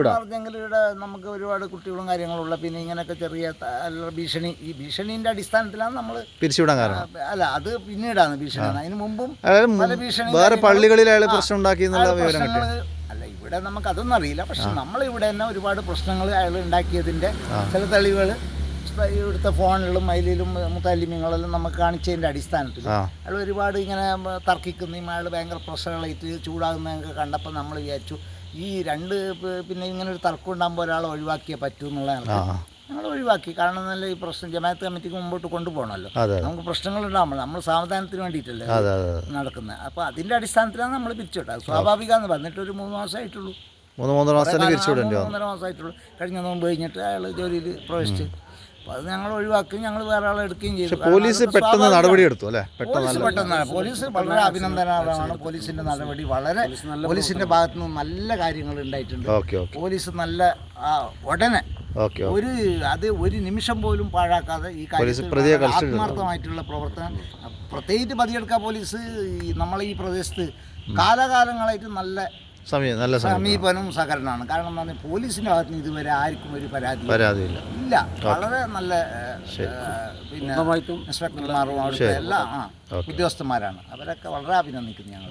പറഞ്ഞെങ്കിൽ ഇവിടെ നമുക്ക് ഒരുപാട് കുട്ടികളും കാര്യങ്ങളുള്ള പിന്നെ ഇങ്ങനെയൊക്കെ ചെറിയ ഭീഷണി ഈ ഭീഷണീൻ്റെ അടിസ്ഥാനത്തിലാണ് നമ്മൾ പിരിച്ചുവിടാൻ കാരണം. അല്ല അത് പിന്നീടാണ് ഭീഷണി. അതിന് മുമ്പും പല ഭീഷണി വേറെ പള്ളികളിൽ അയാൾ പ്രശ്നം ഉണ്ടാക്കി അല്ല ഇവിടെ നമുക്ക് അതൊന്നും അറിയില്ല. പക്ഷെ നമ്മളിവിടെ തന്നെ ഒരുപാട് പ്രശ്നങ്ങൾ അയാൾ ഉണ്ടാക്കിയതിൻ്റെ ചില തെളിവുകൾ ഇവിടുത്തെ ഫോണിലും മൈലിലും മുത്താലിമ്യങ്ങളെല്ലാം നമുക്ക് കാണിച്ചതിൻ്റെ അടിസ്ഥാനത്തിൽ അയാൾ ഒരുപാട് ഇങ്ങനെ തർക്കിക്കുന്നതും അയാൾ ഭയങ്കര പ്രശ്നങ്ങളായിട്ട് ചൂടാകുന്നതൊക്കെ കണ്ടപ്പോൾ നമ്മൾ വിചാരിച്ചു ഈ രണ്ട് പിന്നെ ഇങ്ങനെ ഒരു തർക്കം ഉണ്ടാകുമ്പോൾ ഒരാളെ ഒഴിവാക്കിയേ പറ്റൂ എന്നുള്ളതാണ് ഞങ്ങൾ ഒഴിവാക്കി. കാരണം നല്ല ഈ പ്രശ്നം ജമാഅത്ത് കമ്മിറ്റിക്ക് മുമ്പോട്ട് കൊണ്ടുപോകണമല്ലോ. നമുക്ക് പ്രശ്നങ്ങൾ ഉണ്ടാകുമ്പോൾ നമ്മൾ സാവധാനത്തിന് വേണ്ടിയിട്ടല്ലേ നടക്കുന്നത്. അപ്പോൾ അതിൻ്റെ അടിസ്ഥാനത്തിലാണ് നമ്മൾ പിരിച്ചുവിട്ടത്. സ്വാഭാവികമെന്ന് പറഞ്ഞിട്ട് ഒരു 3 മാസമായിട്ടുള്ളൂ. 3.5 മാസമായിട്ടുള്ളൂ. കഴിഞ്ഞ നോമ്പ് കഴിഞ്ഞിട്ട് അയാൾ ജോലിയിൽ പ്രവേശിച്ച്. അപ്പോൾ അത് ഞങ്ങൾ ഒഴിവാക്കി. ഞങ്ങൾ വേറെ ആളെ എടുക്കുകയും ചെയ്തു. പോലീസ് പെട്ടെന്ന് നടപടി എടുത്തു അല്ലേ? പെട്ടെന്ന് പോലീസ് വളരെ അഭിനന്ദനാർഹമാണ്. പോലീസിൻ്റെ നടപടി വളരെ പോലീസിൻ്റെ ഭാഗത്തു നിന്ന് നല്ല കാര്യങ്ങൾ ഉണ്ടായിട്ടുണ്ട്. പോലീസ് നല്ല ഉടനെ ഒരു നിമിഷം പോലും പാഴാക്കാതെ ഈ കാര്യത്തിൽ ആത്മാർത്ഥമായിട്ടുള്ള പ്രവർത്തനം പ്രത്യേകിച്ച് പതിയെടുക്കുക പോലീസ് നമ്മളെ ഈ പ്രദേശത്ത് കാലാകാലങ്ങളായിട്ട് നല്ല സമീപനവും സഹകരണമാണ്. കാരണം എന്താ പറഞ്ഞാൽ പോലീസിൻ്റെ ഭാഗത്ത് നിന്ന് ഇതുവരെ ആർക്കും ഒരു പരാതിയില്ല. വളരെ നല്ല പിന്നെ ഇൻസ്പെക്ടർമാരും അവിടുത്തെ എല്ലാ ഉദ്യോഗസ്ഥന്മാരാണ്. അവരൊക്കെ വളരെ അഭിനന്ദിക്കുന്നു ഞങ്ങൾ.